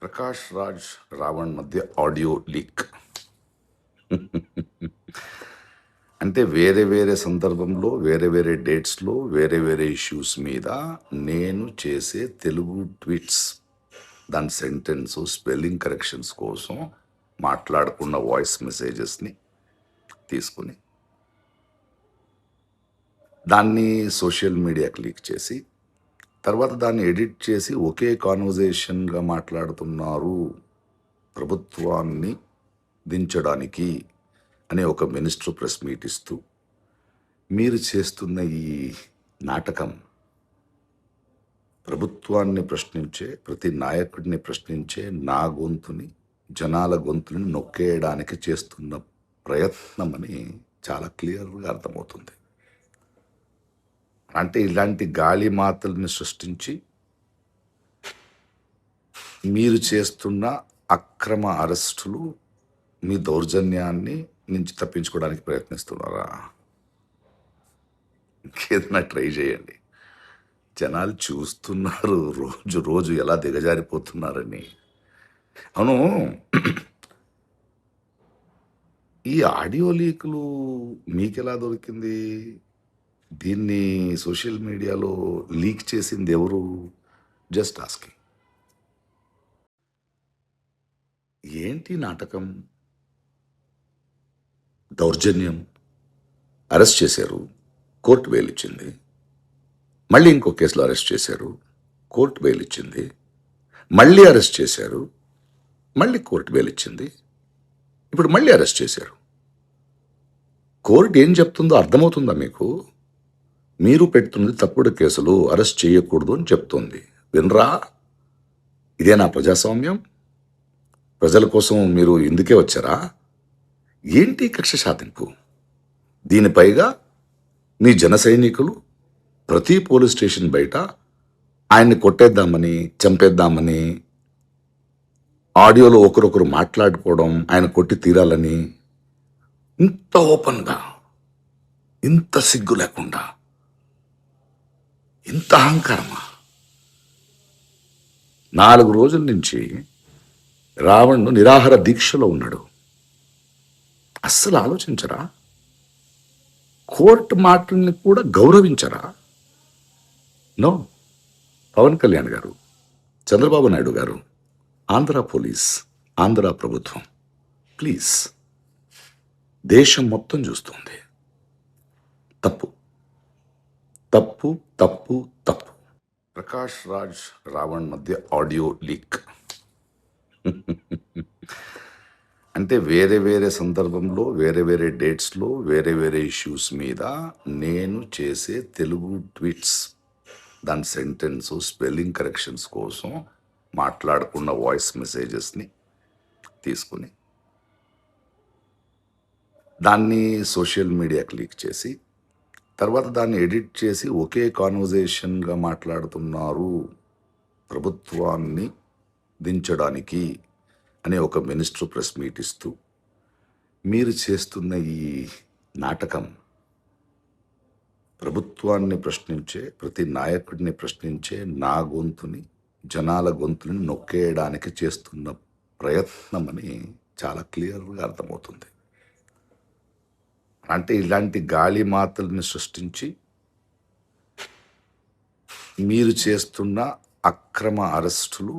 ప్రకాష్ రాజ్ రావణ్ మధ్య audio leak. అంటే వేరే వేరే సందర్భంలో వేరే వేరే డేట్స్లో వేరే వేరే ఇష్యూస్ మీద నేను చేసే తెలుగు ట్వీట్స్, దాని సెంటెన్స్ స్పెల్లింగ్ కరెక్షన్స్ కోసం మాట్లాడుకున్న వాయిస్ మెసేజెస్ని తీసుకుని దాన్ని సోషల్ మీడియాకి లీక్ చేసి తర్వాత దాన్ని ఎడిట్ చేసి ఒకే కాన్వర్జేషన్గా మాట్లాడుతున్నారు ప్రభుత్వాన్ని దించడానికి అనే ఒక మినిస్టర్ ప్రెస్ మీట్ ఇస్తూ మీరు చేస్తున్న ఈ నాటకం ప్రభుత్వాన్ని ప్రశ్నించే ప్రతి నాయకుడిని ప్రశ్నించే నా గొంతుని జనాల గొంతుని నొక్కేయడానికి చేస్తున్న ప్రయత్నం అని చాలా క్లియర్గా అర్థమవుతుంది. అంటే ఇలాంటి గాలి మాతల్ని సృష్టించి మీరు చేస్తున్న అక్రమ అరెస్టులు మీ దౌర్జన్యాన్ని నుంచి తప్పించుకోవడానికి ప్రయత్నిస్తున్నారా? ఇంకేదైనా ట్రై చేయండి. జనాలు చూస్తున్నారు రోజు రోజు ఎలా దిగజారిపోతున్నారని. అవును, ఈ ఆడియో లీకులు మీకెలా దొరికింది? దీన్ని సోషల్ మీడియాలో లీక్ చేసింది ఎవరు? Just asking. ఏంటి నాటకం? దౌర్జన్యం. అరెస్ట్ చేశారు, కోర్టు బెయిల్ ఇచ్చింది. మళ్ళీ ఇంకో కేసులో అరెస్ట్ చేశారు, కోర్టు బెయిల్ ఇచ్చింది. మళ్ళీ అరెస్ట్ చేశారు, మళ్ళీ కోర్టు బెయిల్ ఇచ్చింది. ఇప్పుడు మళ్ళీ అరెస్ట్ చేశారు. కోర్టు ఏం చెప్తుందో అర్థమవుతుందా మీకు? మీరు పెడుతున్నది తప్పుడు కేసులు, అరెస్ట్ చేయకూడదు అని చెప్తోంది. వినరా? ఇదేనా ప్రజాస్వామ్యం? ప్రజల కోసం మీరు ఇందుకే వచ్చారా? ఏంటి కక్ష సాధింపు? దీనిపైగా మీ జన సైనికులు ప్రతి పోలీస్ స్టేషన్ బయట ఆయన్ని కొట్టేద్దామని, చంపేద్దామని, ఆడియోలో ఒకరొకరు మాట్లాడుకోవడం, ఆయన కొట్టి తీరాలని, ఇంత ఓపెన్గా, ఇంత సిగ్గు లేకుండా, ఇంత అహంకారమా? 4 రోజుల నుంచి రావణ్ను నిరాహార దీక్షలో ఉన్నాడు. అస్సలు ఆలోచించరా? కోర్టు మాటల్ని కూడా గౌరవించరా? నో. పవన్ కళ్యాణ్ గారు, చంద్రబాబు నాయుడు గారు, ఆంధ్ర పోలీస్, ఆంధ్ర ప్రభుత్వం, ప్లీజ్, దేశం మొత్తం చూస్తుంది. తప్పు తప్పు తప్పు తప్పు. ప్రకాష్ రాజ్ రావణ్ మధ్య ఆడియో లీక్. అంటే వేరే వేరే సందర్భంలో వేరే వేరే డేట్స్లో వేరే వేరే ఇష్యూస్ మీద నేను చేసే తెలుగు ట్వీట్స్, దాని సెంటెన్స్ స్పెల్లింగ్ కరెక్షన్స్ కోసం మాట్లాడుకున్న వాయిస్ మెసేజెస్ని తీసుకుని దాన్ని సోషల్ మీడియాకి లీక్ చేసి తర్వాత దాన్ని ఎడిట్ చేసి ఒకే కాన్వర్జేషన్గా మాట్లాడుతున్నారు ప్రభుత్వాన్ని దించడానికి అనే ఒక మినిస్టర్ ప్రెస్ మీట్ ఇస్తూ మీరు చేస్తున్న ఈ నాటకం ప్రభుత్వాన్ని ప్రశ్నించే ప్రతి నాయకుడిని ప్రశ్నించే నా గొంతుని జనాల గొంతుని నొక్కేయడానికి చేస్తున్న ప్రయత్నం అని చాలా క్లియర్గా అర్థమవుతుంది. అంటే ఇలాంటి గాలి మాతల్ని సృష్టించి మీరు చేస్తున్న అక్రమ అరెస్టులు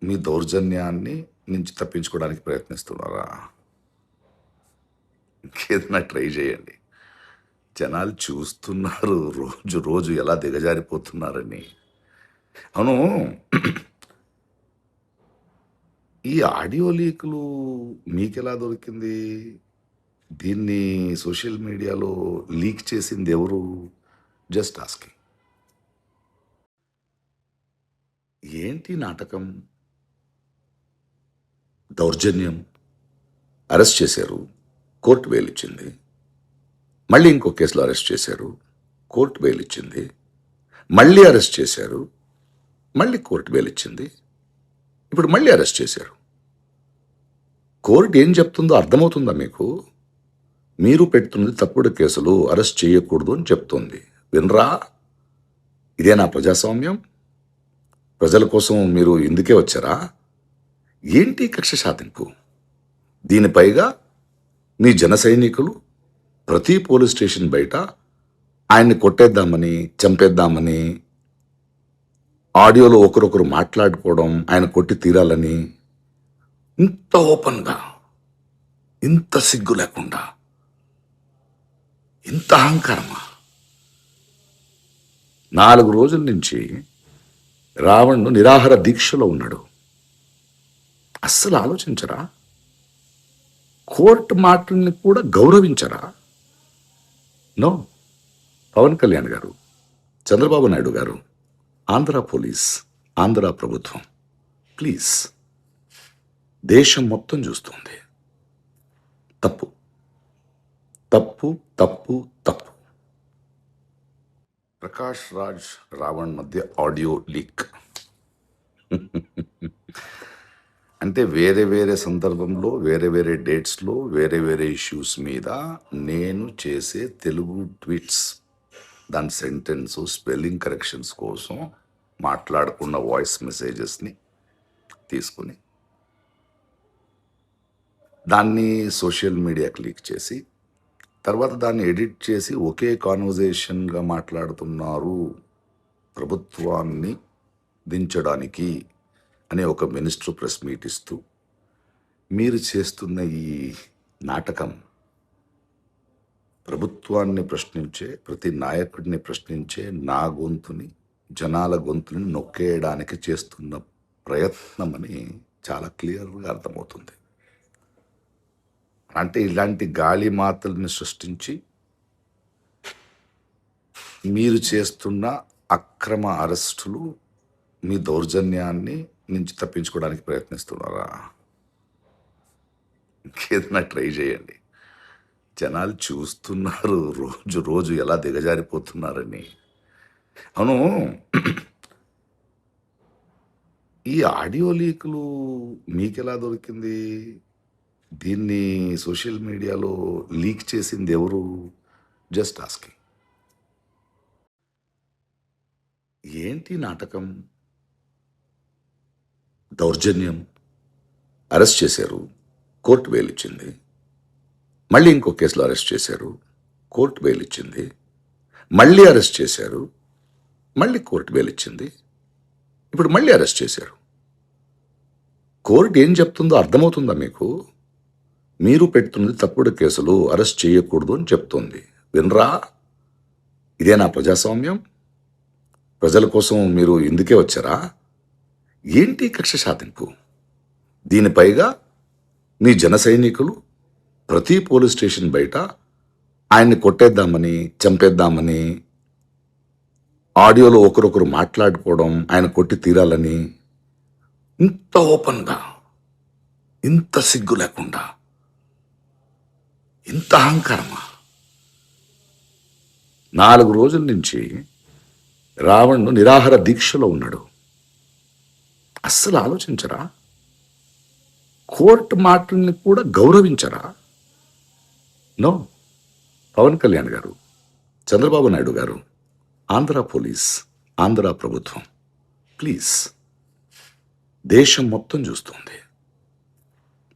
మీ దౌర్జన్యాన్ని నుంచి తప్పించుకోవడానికి ప్రయత్నిస్తున్నారా? ఇంకేదైనా ట్రై చేయండి. జనాలు చూస్తున్నారు రోజు రోజు ఎలా దిగజారిపోతున్నారని. అవును, ఈ ఆడియో లీకులు మీకెలా దొరికింది? దీన్ని సోషల్ మీడియాలో లీక్ చేసింది ఎవరు? Just asking. ఏంటి నాటకం? దౌర్జన్యం. అరెస్ట్ చేశారు, కోర్టు బెయిల్ ఇచ్చింది. మళ్ళీ ఇంకో కేసులో అరెస్ట్ చేశారు, కోర్టు బెయిల్ ఇచ్చింది. మళ్ళీ అరెస్ట్ చేశారు, మళ్ళీ కోర్టు బెయిల్ ఇచ్చింది. ఇప్పుడు మళ్ళీ అరెస్ట్ చేశారు. కోర్టు ఏం చెప్తుందో అర్థమవుతుందా మీకు? మీరు పెడుతున్నది తప్పుడు కేసులు, అరెస్ట్ చేయకూడదు అని చెప్తోంది. వినరా? ఇదేనా ప్రజాస్వామ్యం? ప్రజల కోసం మీరు ఇందుకే వచ్చారా? ఏంటి కక్ష సాధింపు? దీనిపైగా మీ జన సైనికులు ప్రతి పోలీస్ స్టేషన్ బయట ఆయన్ని కొట్టేద్దామని, చంపేద్దామని, ఆడియోలో ఒకరొకరు మాట్లాడుకోవడం, ఆయన కొట్టి తీరాలని, ఇంత ఓపెన్గా, ఇంత సిగ్గు లేకుండా, ఇంత అహంకారమా? 4 రోజుల నుంచి రావణ్ను నిరాహార దీక్షలో ఉన్నాడు. అస్సలు ఆలోచించరా? కోర్టు మాటల్ని కూడా గౌరవించరా? నో. పవన్ కళ్యాణ్ గారు, చంద్రబాబు నాయుడు గారు, ఆంధ్ర పోలీస్, ఆంధ్ర ప్రభుత్వం, ప్లీజ్, దేశం మొత్తం చూస్తుంది. తప్పు, తప్పు, తప్పు, తప్పు. ప్రకాష్ రాజ్ రావణ్ మధ్య ఆడియో లీక్. అంటే వేరే వేరే సందర్భంలో, వేరే వేరే డేట్స్లో, వేరే వేరే ఇష్యూస్ మీద నేను చేసే తెలుగు ట్వీట్స్, దాని సెంటెన్స్ స్పెల్లింగ్ కరెక్షన్స్ కోసం మాట్లాడుకున్న వాయిస్ మెసేజెస్ని తీసుకుని దాన్ని సోషల్ మీడియాకి లీక్ చేసి, తర్వాత దాన్ని ఎడిట్ చేసి ఒకే కాన్వర్జేషన్గా మాట్లాడుతున్నారు ప్రభుత్వాన్ని దించడానికి అనే ఒక మినిస్టర్ ప్రెస్ మీట్ ఇస్తూ, మీరు చేస్తున్న ఈ నాటకం ప్రభుత్వాన్ని ప్రశ్నించే, ప్రతి నాయకుడిని ప్రశ్నించే నా గొంతుని, జనాల గొంతుని నొక్కేయడానికి చేస్తున్న ప్రయత్నం అని చాలా క్లియర్గా అర్థమవుతుంది. అంటే ఇలాంటి గాలి మాతల్ని సృష్టించి మీరు చేస్తున్న అక్రమ అరెస్టులు, మీ దౌర్జన్యాన్ని నుంచి తప్పించుకోవడానికి ప్రయత్నిస్తున్నారా? ఇంకేదైనా ట్రై చేయండి. జనాలు చూస్తున్నారు రోజు రోజు ఎలా దిగజారిపోతున్నారని. అవును, ఈ ఆడియో లీకులు మీకెలా దొరికింది? దీన్ని సోషల్ మీడియాలో లీక్ చేసింది ఎవరు? Just asking. ఏంటి నాటకం? దౌర్జన్యం. అరెస్ట్ చేశారు, కోర్టు బెయిల్ ఇచ్చింది. మళ్ళీ ఇంకో కేసులో అరెస్ట్ చేశారు, కోర్టు బెయిల్ ఇచ్చింది. మళ్ళీ అరెస్ట్ చేశారు, మళ్ళీ కోర్టు బెయిల్ ఇచ్చింది. ఇప్పుడు మళ్ళీ అరెస్ట్ చేశారు. కోర్టు ఏం చెప్తుందో అర్థమవుతుందా మీకు? మీరు పెడుతున్నది తప్పుడు కేసులు, అరెస్ట్ చేయకూడదు అని చెప్తుంది. వినరా? ఇదేనా ప్రజాస్వామ్యం? ప్రజల కోసం మీరు ఇందుకే వచ్చారా? ఏంటి కక్ష సాధింపు? దీనిపైగా మీ జన సైనికులు ప్రతి పోలీస్ స్టేషన్ బయట ఆయన్ని కొట్టేద్దామని, చంపేద్దామని, ఆడియోలో ఒకరొకరు మాట్లాడుకోవడం, ఆయన కొట్టి తీరాలని, ఇంత ఓపెన్గా, ఇంత సిగ్గు లేకుండా, ఇంత అహంకారమా? 4 రోజుల నుంచి రావణ్ను నిరాహార దీక్షలో ఉన్నాడు. అస్సలు ఆలోచించరా? కోర్టు మాటల్ని కూడా గౌరవించరా? నో. పవన్ కళ్యాణ్ గారు, చంద్రబాబు నాయుడు గారు, ఆంధ్ర పోలీస్, ఆంధ్ర ప్రభుత్వం, ప్లీజ్, దేశం మొత్తం చూస్తుంది.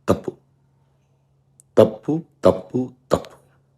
తప్పు, తప్పు, తప్పు, తప్పు.